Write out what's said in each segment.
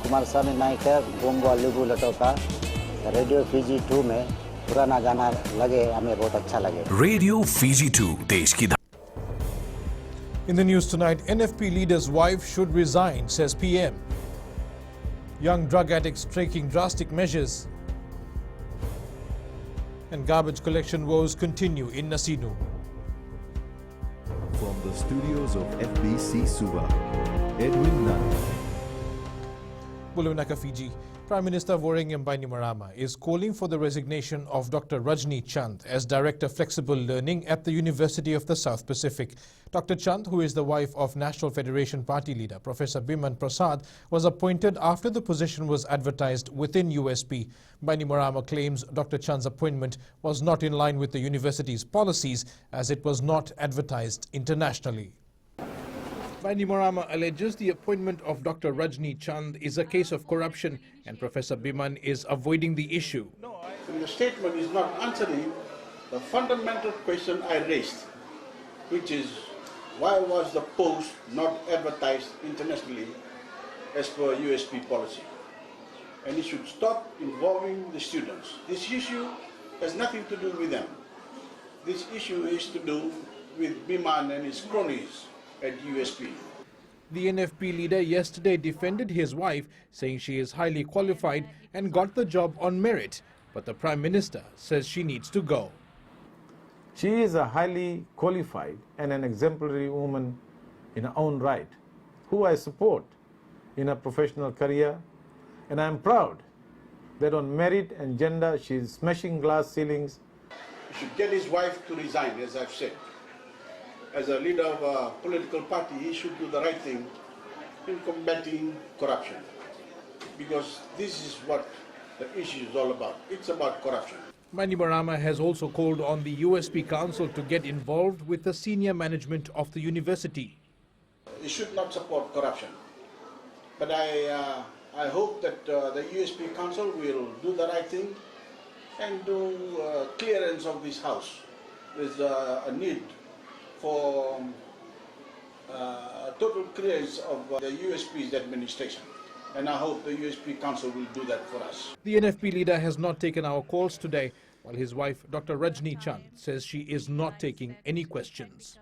कुमार स्वामी नायक है Gongo लिबू लटोका radio Fiji 2 में पुराना गाना लगे हमें बहुत अच्छा लगे रेडियो फीजी 2 देश की In the news tonight, NFP leader's wife should resign, says PM. Young drug addicts taking drastic measures. And garbage collection woes continue in Nasino. From the studios of FBC Suva, Edwin Nunn. Bulunaka, Fiji. Prime Minister Voreqem Bainimarama is calling for the resignation of Dr. Rajni Chand as Director Flexible Learning at the University of the South Pacific. Dr. Chand, who is the wife of National Federation Party leader Professor Biman Prasad, was appointed after the position was advertised within USP. Bainimarama claims Dr. Chand's appointment was not in line with the university's policies as it was not advertised internationally. Bainimarama alleges the appointment of Dr. Rajni Chand is a case of corruption and Professor Biman is avoiding the issue. The statement is not answering the fundamental question I raised, which is why was the post not advertised internationally as per USP policy? And it should stop involving the students. This issue has nothing to do with them. This issue is to do with Biman and his cronies at USP. The NFP leader yesterday defended his wife, saying she is highly qualified and got the job on merit. But the Prime Minister says she needs to go. She is a highly qualified and an exemplary woman in her own right, who I support in her professional career, and I am proud that on merit and gender she is smashing glass ceilings. He should get his wife to resign, as I've said. As a leader of a political party, he should do the right thing in combating corruption, because this is what the issue is all about. It's about corruption. Bainimarama has also called on the USP Council to get involved with the senior management of the university. It should not support corruption, but I hope that the USP Council will do the right thing and do clearance of this house. There's a need for total clearance of the USP's administration. And I hope the USP Council will do that for us. The NFP leader has not taken our calls today, while his wife, Dr. Rajni Chand, says she is not taking any questions.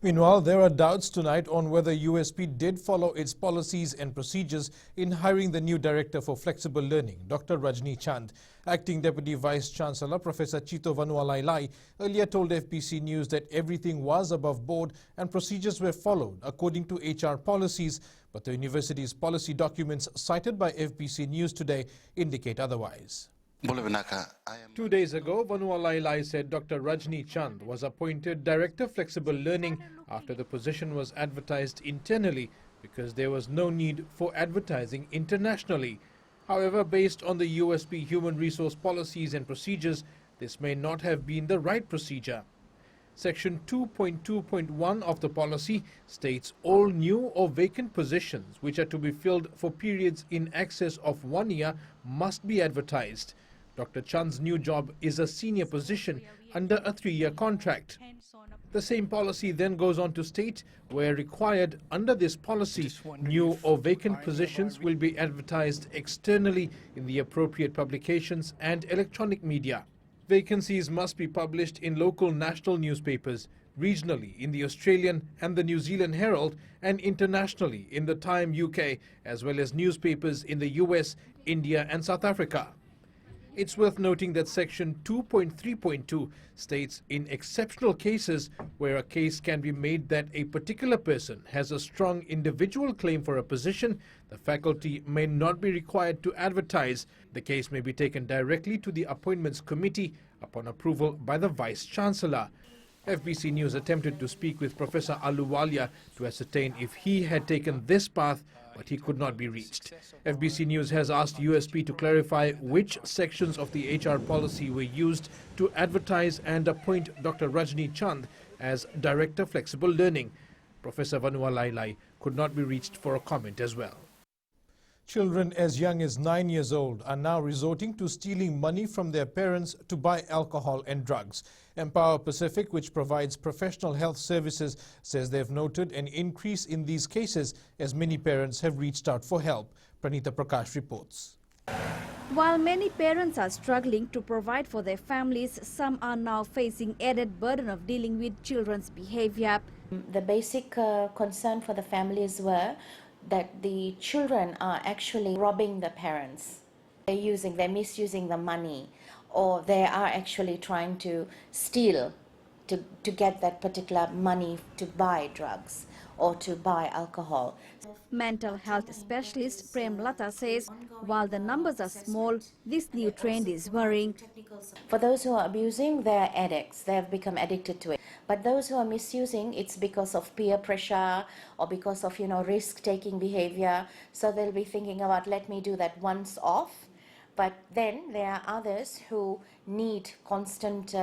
Meanwhile, there are doubts tonight on whether USP did follow its policies and procedures in hiring the new Director for Flexible Learning, Dr. Rajni Chand. Acting Deputy Vice-Chancellor Professor Chito Vanualailai earlier told FBC News that everything was above board and procedures were followed according to HR policies, but the university's policy documents cited by FBC News today indicate otherwise. 2 days ago, Vanualailai said Dr. Rajni Chand was appointed Director Flexible Learning after the position was advertised internally because there was no need for advertising internationally. However, based on the USP human resource policies and procedures, this may not have been the right procedure. Section 2.2.1 of the policy states all new or vacant positions which are to be filled for periods in excess of 1 year must be advertised. Dr. Chand's new job is a senior position under a 3-year contract. The same policy then goes on to state, where required under this policy, new or vacant positions will be advertised externally in the appropriate publications and electronic media. Vacancies must be published in local national newspapers, regionally in the Australian and the New Zealand Herald, and internationally in the Time UK, as well as newspapers in the US, India and South Africa. It's worth noting that Section 2.3.2 states in exceptional cases where a case can be made that a particular person has a strong individual claim for a position, the faculty may not be required to advertise. The case may be taken directly to the Appointments Committee upon approval by the Vice-Chancellor. FBC News attempted to speak with Professor Aluwalia to ascertain if he had taken this path, but he could not be reached. FBC News has asked USP to clarify which sections of the HR policy were used to advertise and appoint Dr. Rajni Chand as Director Flexible Learning. Professor Vanualailai could not be reached for a comment as well. Children as young as 9 years old are now resorting to stealing money from their parents to buy alcohol and drugs. Empower Pacific, which provides professional health services, says they've noted an increase in these cases as many parents have reached out for help. Pranita Prakash reports. While many parents are struggling to provide for their families, some are now facing added burden of dealing with children's behavior. The basic concern for the families were that the children are actually robbing the parents. They're misusing the money, or they are actually trying to steal to get that particular money to buy drugs or to buy alcohol. Mental health specialist Prem Lata says while the numbers are small, this new trend is worrying. For those who are abusing, they're addicts. They have become addicted to it. But those who are misusing, it's because of peer pressure or because of, risk-taking behavior. So they'll be thinking about, let me do that once off. But then there are others who need constant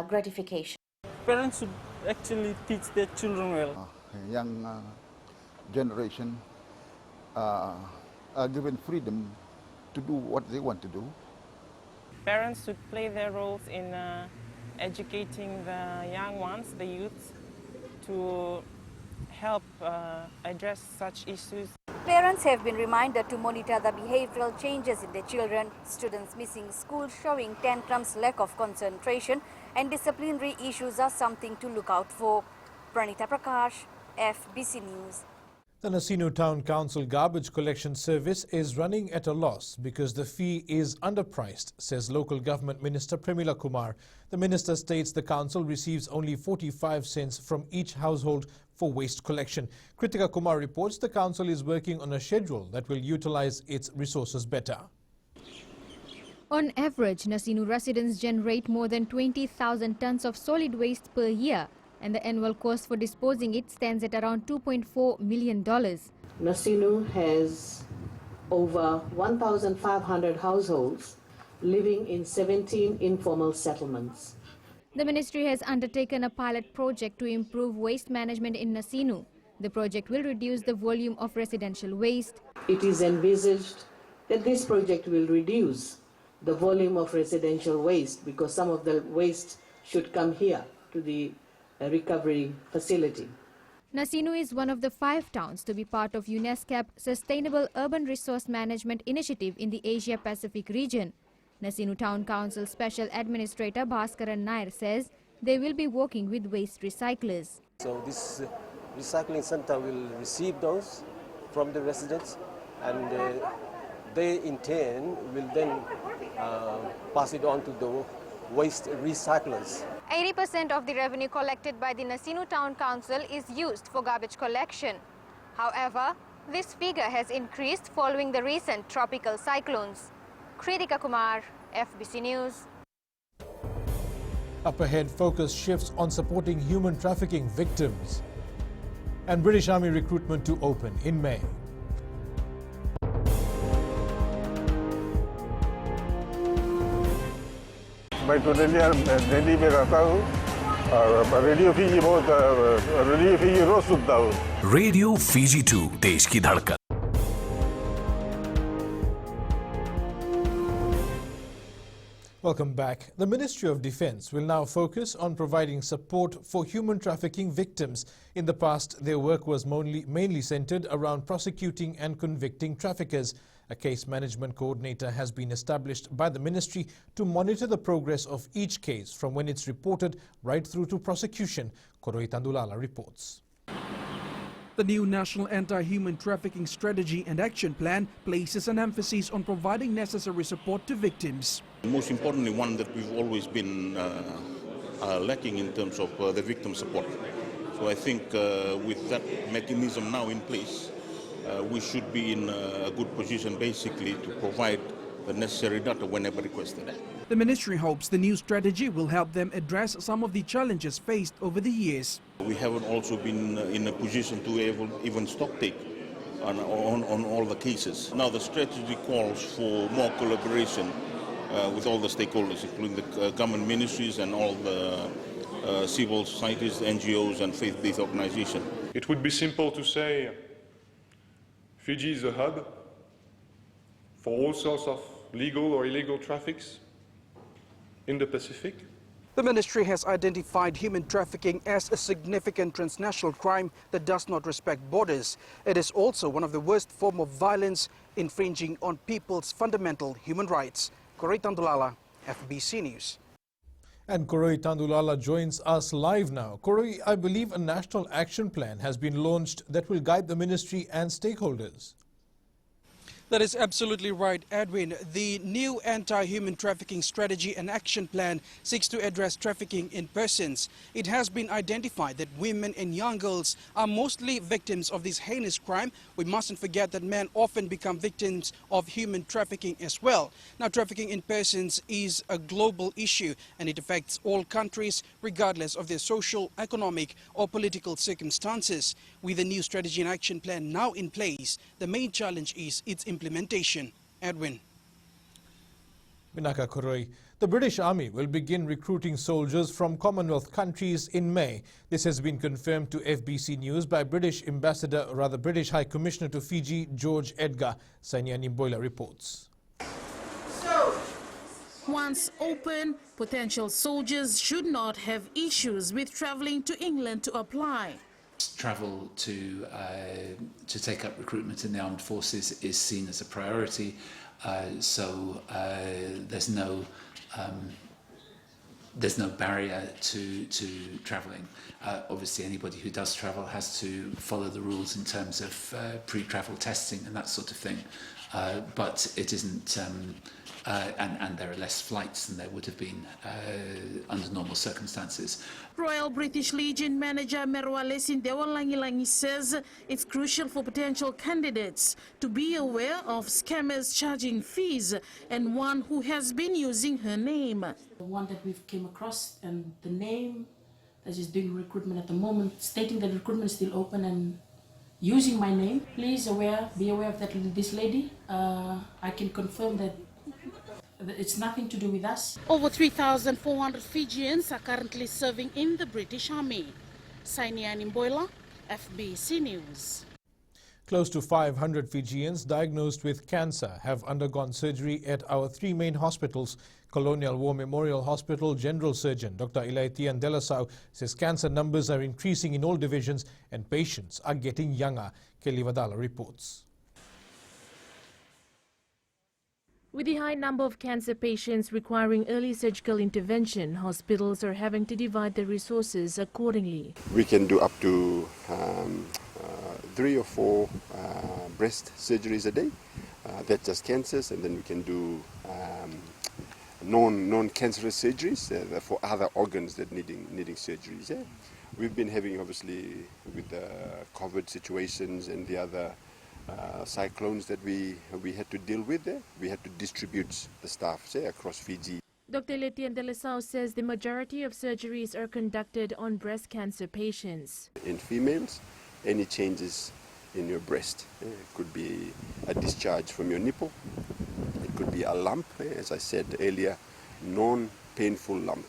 gratification. Parents should actually teach their children well. Young generation are given freedom to do what they want to do. Parents should play their roles in educating the young ones, the youth, to help address such issues. Parents have been reminded to monitor the behavioral changes in their children. Students missing school, showing tantrums, lack of concentration, and disciplinary issues are something to look out for. Pranita Prakash, FBC News. The Nasino Town Council garbage collection service is running at a loss because the fee is underpriced, says local government minister Premila Kumar. The minister states the council receives only 45 cents from each household for waste collection. Kritika Kumar reports the council is working on a schedule that will utilize its resources better. On average, Nasino residents generate more than 20,000 tons of solid waste per year, and the annual cost for disposing it stands at around $2.4 million. Nasino has over 1,500 households living in 17 informal settlements. The ministry has undertaken a pilot project to improve waste management in Nasino. The project will reduce the volume of residential waste. It is envisaged that this project will reduce the volume of residential waste because some of the waste should come here to the recovery facility. Nasino is one of the 5 towns to be part of UNESCAP Sustainable Urban Resource Management Initiative in the Asia-Pacific region. Nasino Town Council Special Administrator Bhaskaran Nair says they will be working with waste recyclers. So this recycling center will receive those from the residents, and they in turn will then pass it on to the waste recyclers. 80% of the revenue collected by the Nasino Town Council is used for garbage collection. However, this figure has increased following the recent tropical cyclones. Kritika Kumar, FBC News. Up ahead, focus shifts on supporting human trafficking victims. And British Army recruitment to open in May. मैं तो दिल्ली में रहता हूँ और radio Fiji रोज सुनता हूँ. Radio Fiji 2 देश की धड़कन. Welcome back. The Ministry of Defence will now focus on providing support for human trafficking victims. In the past, their work was mainly centered around prosecuting and convicting traffickers. A case management coordinator has been established by the ministry to monitor the progress of each case from when it's reported right through to prosecution. Koroi Tandulala reports. The new National Anti-Human Trafficking Strategy and Action Plan places an emphasis on providing necessary support to victims. Most importantly, one that we've always been lacking in terms of the victim support. So I think with that mechanism now in place, we should be in a good position basically to provide the necessary data whenever requested. The ministry hopes the new strategy will help them address some of the challenges faced over the years. We haven't also been in a position to even stock take on all the cases. Now the strategy calls for more collaboration with all the stakeholders, including the government ministries and all the civil societies, NGOs and faith-based organizations. It would be simple to say Fiji is a hub for all sorts of legal or illegal traffics in the Pacific. The ministry has identified human trafficking as a significant transnational crime that does not respect borders. It is also one of the worst forms of violence, infringing on people's fundamental human rights. Koroi Tandulala, FBC News. And Koroi Tandulala joins us live now. Koroi, I believe a national action plan has been launched that will guide the ministry and stakeholders. That is absolutely right, Edwin. The new anti-human trafficking strategy and action plan seeks to address trafficking in persons. It has been identified that women and young girls are mostly victims of this heinous crime. We mustn't forget that men often become victims of human trafficking as well. Now, trafficking in persons is a global issue and it affects all countries regardless of their social, economic or political circumstances. With the new strategy and action plan now in place, the main challenge is its implementation. Edwin. Minaka Koroi. The British Army will begin recruiting soldiers from Commonwealth countries in May. This has been confirmed to FBC News by British High Commissioner to Fiji, George Edgar. Sainia Nimboila reports. Once open, potential soldiers should not have issues with travelling to England to apply. Travel to take up recruitment in the armed forces is seen as a priority, so there's no barrier to travelling. Obviously, anybody who does travel has to follow the rules in terms of pre-travel testing and that sort of thing, but it isn't. And there are less flights than there would have been under normal circumstances. Royal British Legion manager Merwale Sindewa Langilangi says it's crucial for potential candidates to be aware of scammers charging fees and one who has been using her name. The one that we've came across and the name that is doing recruitment at the moment, stating that recruitment is still open and using my name. Please be aware of that. This lady, I can confirm that it's nothing to do with us. Over 3,400 Fijians are currently serving in the British Army. Sainia Nimboila, FBC News. Close to 500 Fijians diagnosed with cancer have undergone surgery at our three main hospitals. Colonial War Memorial Hospital General Surgeon Dr. Ilaitian Delasau says cancer numbers are increasing in all divisions and patients are getting younger. Kelly Vadala reports. With the high number of cancer patients requiring early surgical intervention, hospitals are having to divide their resources accordingly. We can do up to 3 or 4 breast surgeries a day. That's just cancers, and then we can do non-cancerous surgeries for other organs that needing surgeries. Yeah? We've been having, obviously, with the COVID situations and the other cyclones that we had to deal with there. We had to distribute the staff across Fiji. Dr. Letian Delasau says the majority of surgeries are conducted on breast cancer patients. In females, any changes in your breast. It could be a discharge from your nipple. It could be a lump, as I said earlier, non-painful lump.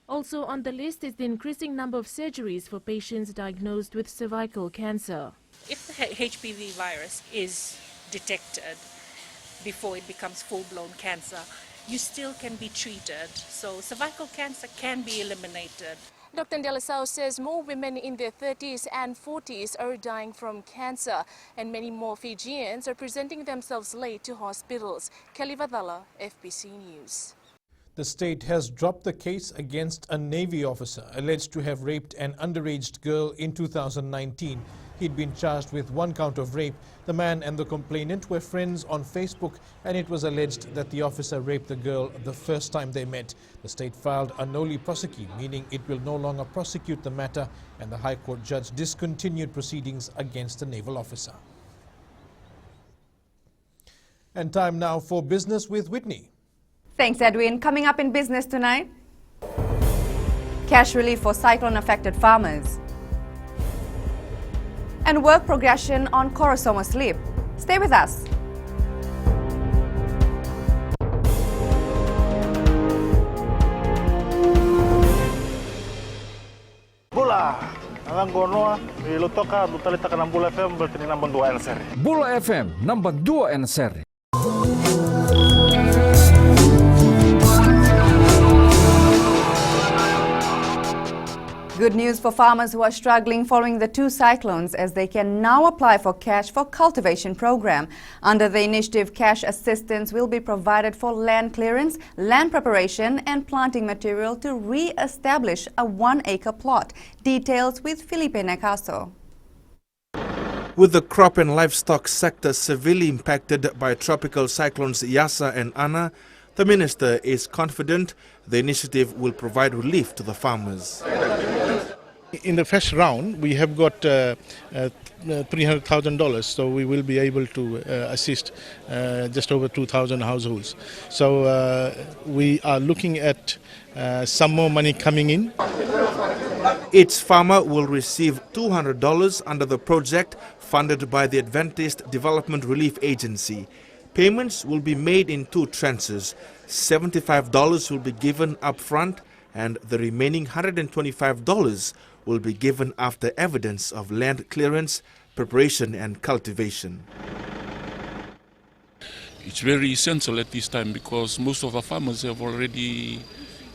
Also on the list is the increasing number of surgeries for patients diagnosed with cervical cancer. If the HPV virus is detected before it becomes full-blown cancer, you still can be treated. So cervical cancer can be eliminated. Dr. Delasau says more women in their 30s and 40s are dying from cancer, and many more Fijians are presenting themselves late to hospitals. Kelly Vadala, FBC News. The state has dropped the case against a Navy officer alleged to have raped an underage girl in 2019. He'd been charged with 1 count of rape. The man and the complainant were friends on Facebook, and it was alleged that the officer raped the girl the first time they met. The state filed a noli prosequi, meaning it will no longer prosecute the matter, and the High Court judge discontinued proceedings against the naval officer. And time now for Business with Whitney. Thanks, Edwin. Coming up in business tonight, cash relief for cyclone-affected farmers, and work progression on chorosomal sleep. Stay with us. Bula, ang gono ilutoka butalita ka ng Bula FM bertini nambang 2 NSR. Bula FM nambang 2 NSR. Good news for farmers who are struggling following the two cyclones, as they can now apply for cash for cultivation program. Under the initiative, cash assistance will be provided for land clearance, land preparation and planting material to re-establish a 1-acre plot. Details with Felipe Necaso. With the crop and livestock sector severely impacted by tropical cyclones Yasa and Ana, the minister is confident the initiative will provide relief to the farmers. In the first round, we have got $300,000, so we will be able to assist just over 2,000 households. So we are looking at some more money coming in. Each farmer will receive $200 under the project funded by the Adventist Development Relief Agency. Payments will be made in 2 tranches. $75 will be given up front and the remaining $125 will be given after evidence of land clearance, preparation and cultivation. It's very essential at this time because most of our farmers have already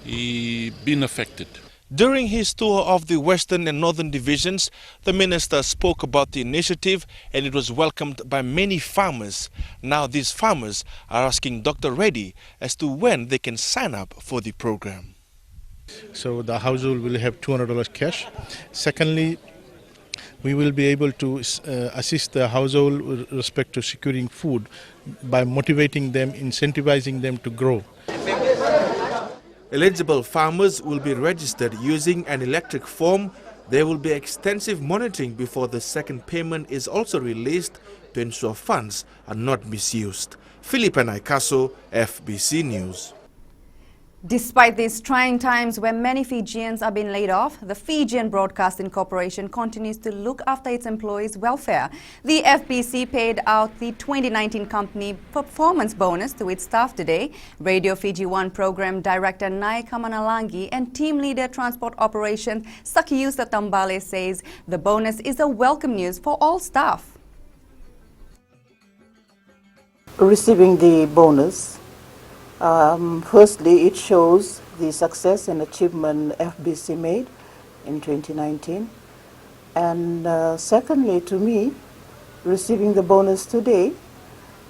been affected. During his tour of the Western and Northern Divisions, the minister spoke about the initiative and it was welcomed by many farmers. Now these farmers are asking Dr. Reddy as to when they can sign up for the program. So the household will have $200 cash. Secondly, we will be able to assist the household with respect to securing food by motivating them, incentivizing them to grow. Eligible farmers will be registered using an electric form. There will be extensive monitoring before the second payment is also released to ensure funds are not misused. Felipe Necaso, FBC News. Despite these trying times where many Fijians are being laid off, the Fijian Broadcasting Corporation continues to look after its employees' welfare. The FBC paid out the 2019 company performance bonus to its staff today. Radio Fiji One Program Director Nai Kamanalangi and Team Leader Transport Operations Sakiusa Tambale says the bonus is a welcome news for all staff. Receiving the bonus, firstly, it shows the success and achievement FBC made in 2019. And secondly, to me, receiving the bonus today,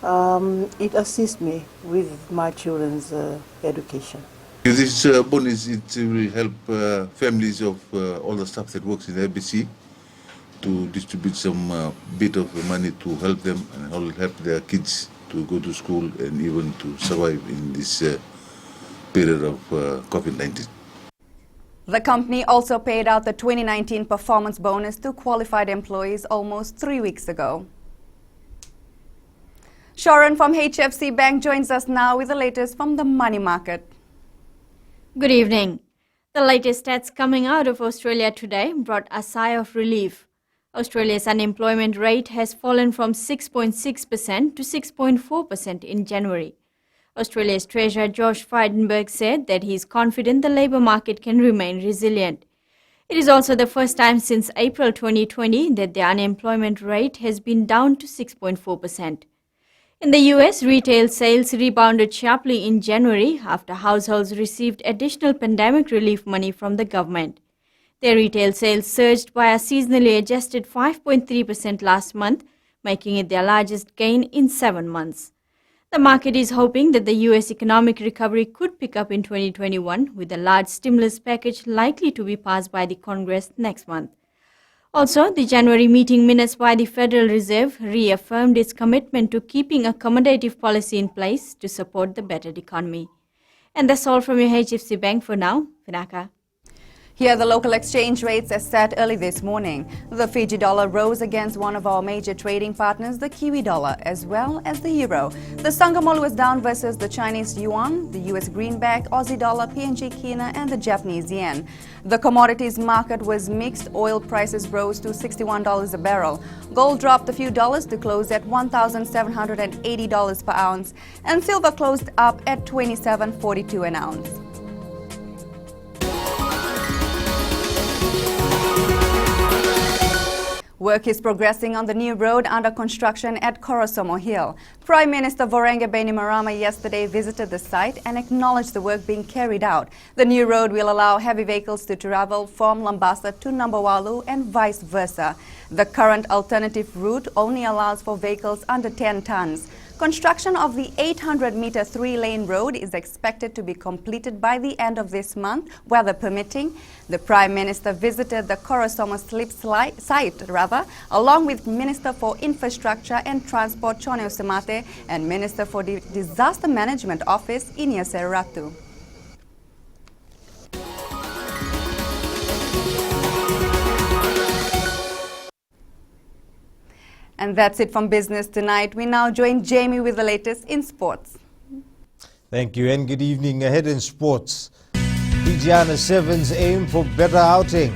it assists me with my children's education. This bonus, it will help families of all the staff that works in the FBC to distribute some bit of money to help them and help their kids to go to school and even to survive in this period of COVID-19. The company also paid out the 2019 performance bonus to qualified employees almost 3 weeks ago. Sharon from HFC Bank joins us now with the latest from the money market. Good evening. The latest stats coming out of Australia today brought a sigh of relief. Australia's unemployment rate has fallen from 6.6% to 6.4% in January. Australia's Treasurer Josh Frydenberg said that he is confident the labour market can remain resilient. It is also the first time since April 2020 that the unemployment rate has been down to 6.4%. In the US, retail sales rebounded sharply in January after households received additional pandemic relief money from the government. Their retail sales surged by a seasonally adjusted 5.3% last month, making it their largest gain in 7 months. The market is hoping that the US economic recovery could pick up in 2021, with a large stimulus package likely to be passed by the Congress next month. Also, the January meeting minutes by the Federal Reserve reaffirmed its commitment to keeping accommodative policy in place to support the bettered economy. And that's all from your HFC Bank for now. Vinaka. Here are the local exchange rates as set early this morning. The Fiji dollar rose against one of our major trading partners, the Kiwi dollar, as well as the euro. The Sanghamolu was down versus the Chinese yuan, the US greenback, Aussie dollar, PNG kina, and the Japanese yen. The commodities market was mixed. Oil prices rose to $61 a barrel. Gold dropped a few dollars to close at $1,780 per ounce, and silver closed up at $27.42 an ounce. Work is progressing on the new road under construction at Korosomo Hill. Prime Minister Vorenga Bainimarama yesterday visited the site and acknowledged the work being carried out. The new road will allow heavy vehicles to travel from Lambasa to Nambawalu and vice versa. The current alternative route only allows for vehicles under 10 tons. Construction of the 800-meter 3-lane road is expected to be completed by the end of this month, weather permitting. The Prime Minister visited the Korosomo slip site, along with Minister for Infrastructure and Transport Choneo Semate and Minister for the Disaster Management Office Inyase Ratu. And that's it from Business Tonight. We now join Jamie with the latest in sports. Thank you and good evening. Ahead in sports, Fijiana Sevens aim for better outing.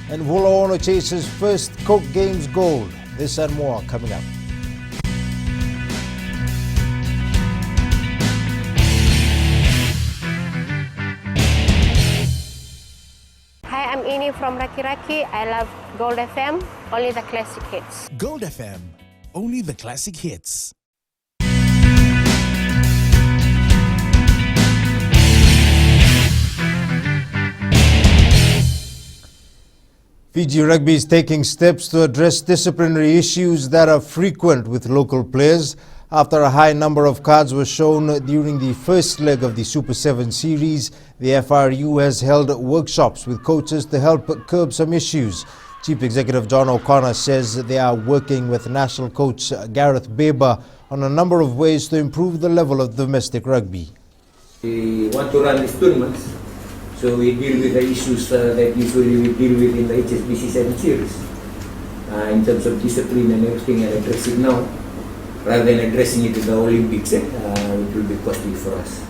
And Wulaono chases first Coke Games gold. This and more coming up. Hi, I'm Ini from Raki Raki. I love Gold FM, only the classic hits. Gold FM, only the classic hits. Fiji Rugby is taking steps to address disciplinary issues that are frequent with local players after a high number of cards were shown during the first leg of the Super 7 series. The FRU has held workshops with coaches to help curb some issues. Chief Executive John O'Connor says they are working with national coach Gareth Beba on a number of ways to improve the level of domestic rugby. We want to run these tournaments, so we deal with the issues that usually we deal with in the HSBC 7 series in terms of discipline and everything, and address it now rather than addressing it in the Olympics. It will be costly for us.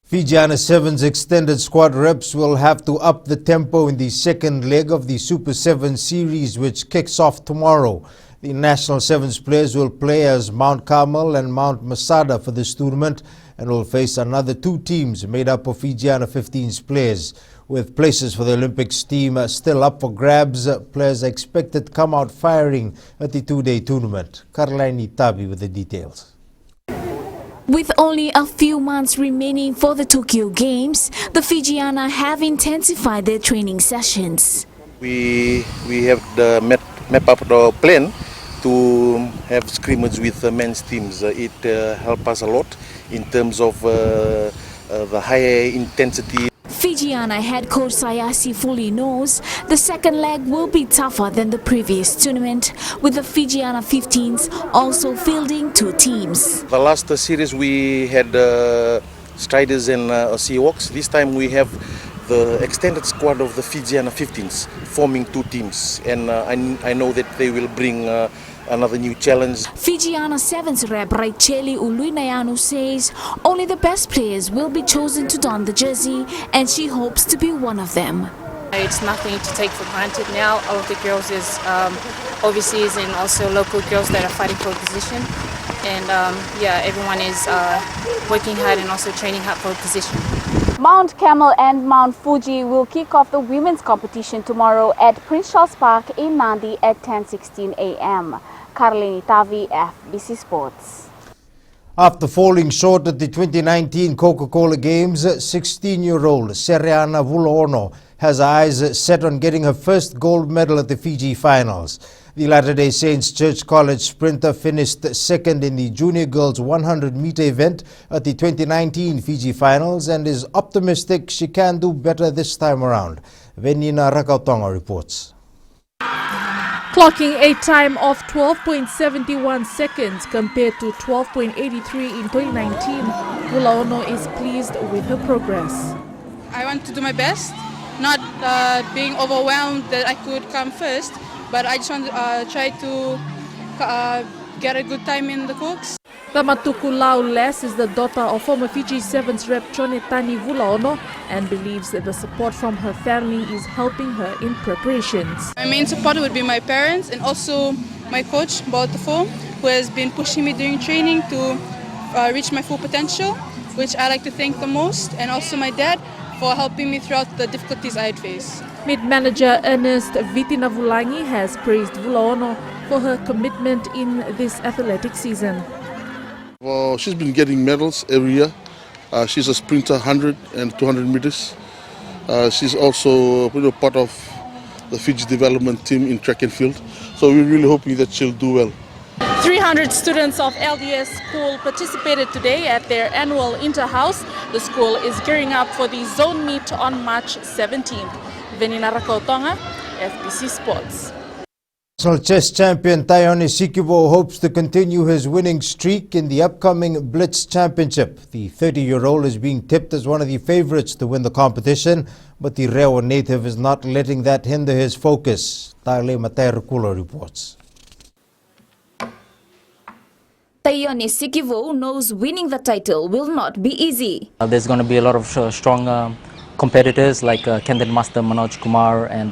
Fijiana Sevens extended squad reps will have to up the tempo in the second leg of the Super 7 series, which kicks off tomorrow. The National Sevens players will play as Mount Carmel and Mount Masada for this tournament and will face another two teams made up of Fijiana 15's players. With places for the Olympics team still up for grabs, players are expected to come out firing at the two-day tournament. Karlaini Tabi with the details. With only a few months remaining for the Tokyo Games, the Fijiana have intensified their training sessions. We have map up the plan to have scrimmage with the men's teams. It helps us a lot in terms of the higher intensity. Fijiana head coach Sayasi fully knows the second leg will be tougher than the previous tournament, with the Fijiana 15s also fielding two teams. The last series we had Striders and Seahawks. This time we have the extended squad of the Fijiana 15s forming two teams, and I know that they will bring another new challenge. Fijiana 7's rep Raicheli Uluinayanu says only the best players will be chosen to don the jersey, and she hopes to be one of them. It's nothing to take for granted now. All of the girls is overseas and also local girls that are fighting for a position. And yeah, everyone is working hard and also training hard for a position. Mount Carmel and Mount Fuji will kick off the women's competition tomorrow at Prince Charles Park in Nandi at 10:16 a.m. Karlini Tavi, FBC Sports. After falling short at the 2019 Coca-Cola Games, 16-year-old Seriana Wulaono has her eyes set on getting her first gold medal at the Fiji finals. The Latter-day Saints Church College sprinter finished second in the junior girls 100-meter event at the 2019 Fiji finals and is optimistic she can do better this time around. Venina Rakautonga reports. Clocking a time of 12.71 seconds compared to 12.83 in 2019, Wulaono is pleased with her progress. I want to do my best, not being overwhelmed that I could come first, but I just want to try to get a good time in the Cooks. Tamatuku Les is the daughter of former Fiji Sevens rep Chonetani Wulaono and believes that the support from her family is helping her in preparations. My main supporter would be my parents and also my coach, Baltafo, who has been pushing me during training to reach my full potential, which I like to thank the most, and also my dad for helping me throughout the difficulties I had faced. Mid-manager Ernest Vitinavulangi has praised Vulaono for her commitment in this athletic season. Well, she's been getting medals every year. She's a sprinter, 100 and 200 meters. She's also part of the Fiji development team in track and field. So we're really hoping that she'll do well. 300 students of LDS school participated today at their annual inter-house. The school is gearing up for the zone meet on March 17th. Venina Rakotonga, FBC Sports. National chess champion Taione Sikivo hopes to continue his winning streak in the upcoming Blitz Championship. The 30-year-old is being tipped as one of the favorites to win the competition, but the Rewa native is not letting that hinder his focus. Taile Materukula reports. Taione Sikivo knows winning the title will not be easy. There's going to be a lot of strong competitors like Candid Master Manoj Kumar and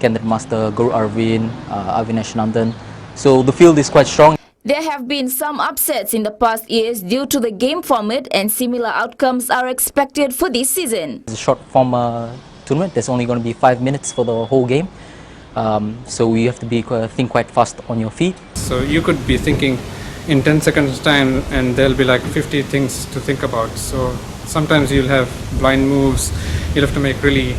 Candid Master Guru Arvind, Avinash Nandan. So the field is quite strong. There have been some upsets in the past years due to the game format, and similar outcomes are expected for this season. It's a short form tournament. There's only going to be 5 minutes for the whole game. So you have to think quite fast on your feet. So you could be thinking in 10 seconds time and there'll be like 50 things to think about. So sometimes you'll have blind moves. You'll have to make really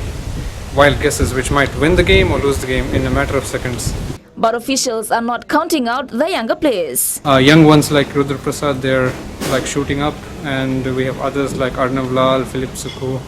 wild guesses which might win the game or lose the game in a matter of seconds. But officials are not counting out the younger players. Young ones like Rudra Prasad, they're like shooting up, and we have others like Arnav Lal, Philip Sukhu,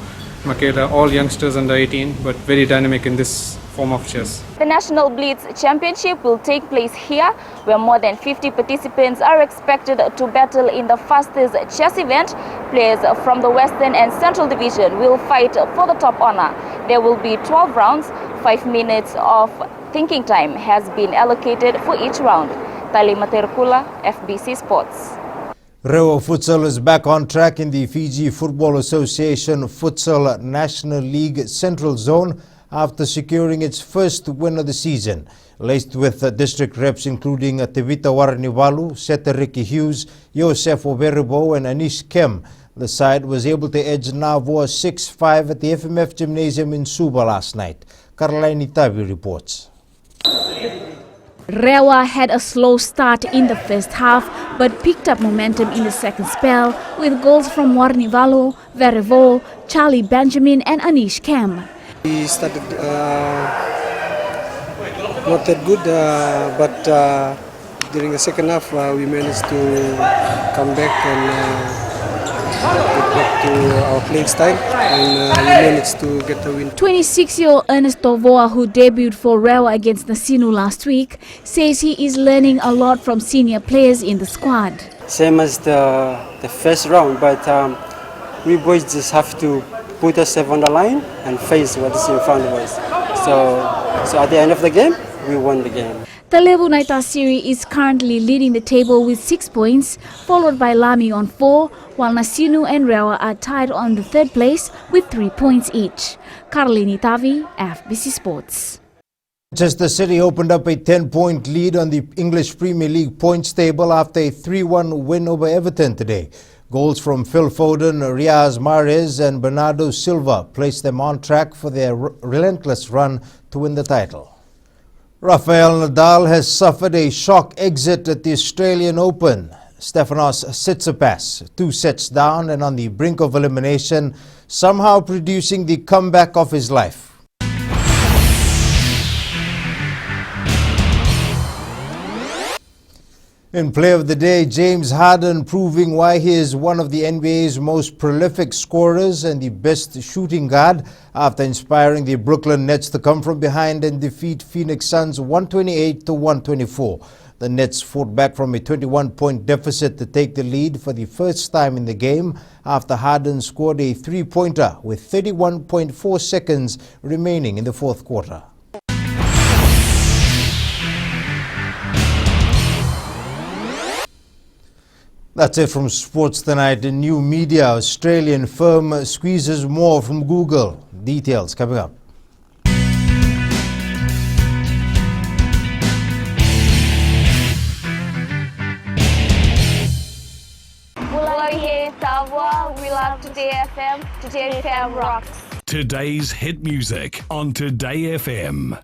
Makeda, all youngsters under 18 but very dynamic in this form of chess. The National Blitz Championship will take place here, where more than 50 participants are expected to battle in the fastest chess event. Players from the Western and Central Division will fight for the top honor. There will be 12 rounds. 5 minutes of thinking time has been allocated for each round. Tali Materkula, FBC Sports. Rewa Futsal is back on track in the Fiji Football Association Futsal National League Central Zone after securing its first win of the season. Laced with district reps including Tevita Waraniwalu, Seta Ricky Hughes, Yosef Oberibo and Anish Kem, the side was able to edge Navoa 6-5 at the FMF Gymnasium in Suba last night. Caroline Itavi reports. Rewa had a slow start in the first half but picked up momentum in the second spell with goals from Warnivalu, Verevo, Charlie Benjamin and Anish Kem. We started not that good, but during the second half we managed to come back and get back to our playing style, and we managed to get the win. 26-year-old Ernest Tovoa, who debuted for Rewa against Nasino last week, says he is learning a lot from senior players in the squad. Same as the first round, but we boys just have to put ourselves on the line and face what is in front of us. So at the end of the game, we won the game. The Levu Naita Siri is currently leading the table with 6 points, followed by Lami on 4, while Nasino and Rewa are tied on the third place with 3 points each. Caroline Tavi, FBC Sports. Manchester City opened up a 10-point lead on the English Premier League points table after a 3-1 win over Everton today. Goals from Phil Foden, Riyaz Mahrez and Bernardo Silva placed them on track for their relentless run to win the title. Rafael Nadal has suffered a shock exit at the Australian Open. Stefanos Tsitsipas, 2 sets down and on the brink of elimination, somehow producing the comeback of his life. In play of the day, James Harden proving why he is one of the NBA's most prolific scorers and the best shooting guard after inspiring the Brooklyn Nets to come from behind and defeat Phoenix Suns 128-124. The Nets fought back from a 21-point deficit to take the lead for the first time in the game after Harden scored a 3-pointer with 31.4 seconds remaining in the fourth quarter. That's it from Sports Tonight. In new media, Australian firm squeezes more from Google. Details coming up. Mulai tahun love Today FM. Today FM rocks. Today's hit music on Today FM.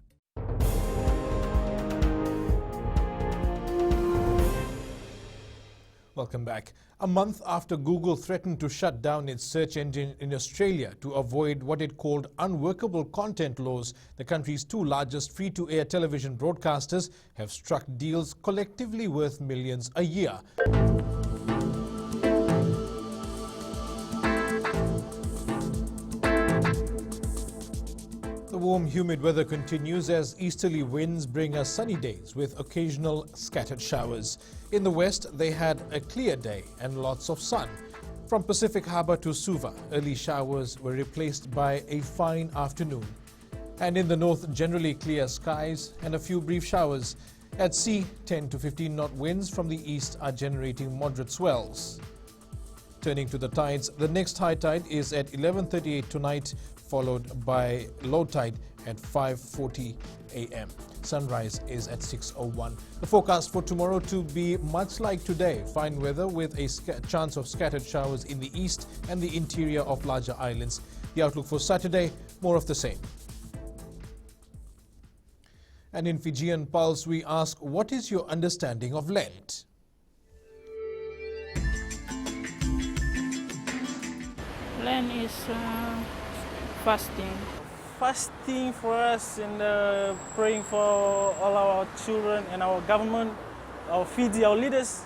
Welcome back. A month after Google threatened to shut down its search engine in Australia to avoid what it called unworkable content laws, the country's two largest free-to-air television broadcasters have struck deals collectively worth millions a year. The warm, humid weather continues as easterly winds bring us sunny days with occasional scattered showers. In the west, they had a clear day and lots of sun. From Pacific Harbour to Suva, early showers were replaced by a fine afternoon. And in the north, generally clear skies and a few brief showers. At sea, 10 to 15 knot winds from the east are generating moderate swells. Turning to the tides, the next high tide is at 11:38 tonight, followed by low tide at 5:40 a.m. Sunrise is at 6:01. The forecast for tomorrow to be much like today. Fine weather with a chance of scattered showers in the east and the interior of larger islands. The outlook for Saturday, more of the same. And in Fijian Pulse, we ask, what is your understanding of Lent? Lent is fasting. Fasting for us and praying for all our children and our government, our Fiji, our leaders.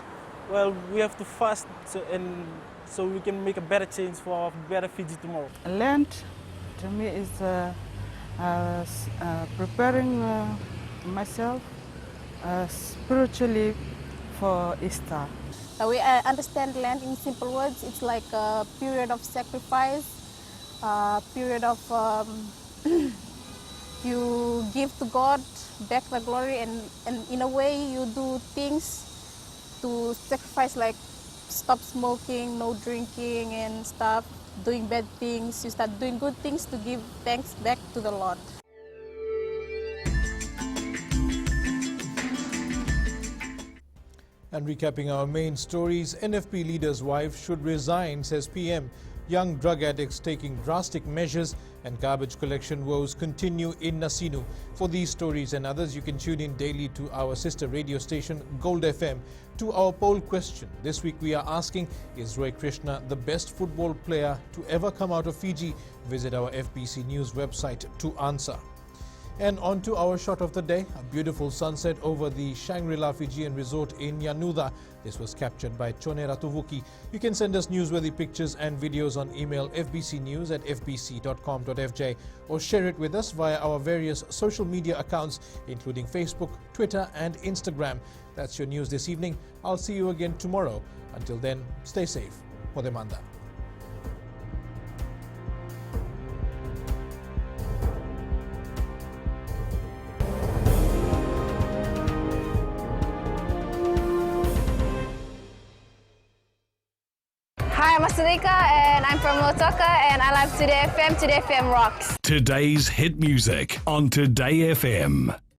Well, we have to fast so we can make a better change for a better Fiji tomorrow. Lent to me is preparing myself spiritually for Easter. We understand Lent in simple words. It's like a period of sacrifice, a period of you give to God back the glory, and in a way you do things to sacrifice, like stop smoking, no drinking and stuff, doing bad things. You start doing good things to give thanks back to the Lord. And recapping our main stories, NFP leader's wife should resign, says PM. Young drug addicts taking drastic measures and garbage collection woes continue in Nasino. For these stories and others, you can tune in daily to our sister radio station, Gold FM. To our poll question, this week we are asking, is Roy Krishna the best football player to ever come out of Fiji? Visit our FBC News website to answer. And on to our shot of the day, a beautiful sunset over the Shangri-La Fijian Resort in Yanuda. This was captured by Chone Ratuvuki. You can send us newsworthy pictures and videos on email fbcnews@fbc.com.fj or share it with us via our various social media accounts, including Facebook, Twitter and Instagram. That's your news this evening. I'll see you again tomorrow. Until then, stay safe. Modemanda. Hi, I'm Asrika and I'm from Lotoka and I love Today FM. Today FM rocks. Today's hit music on Today FM.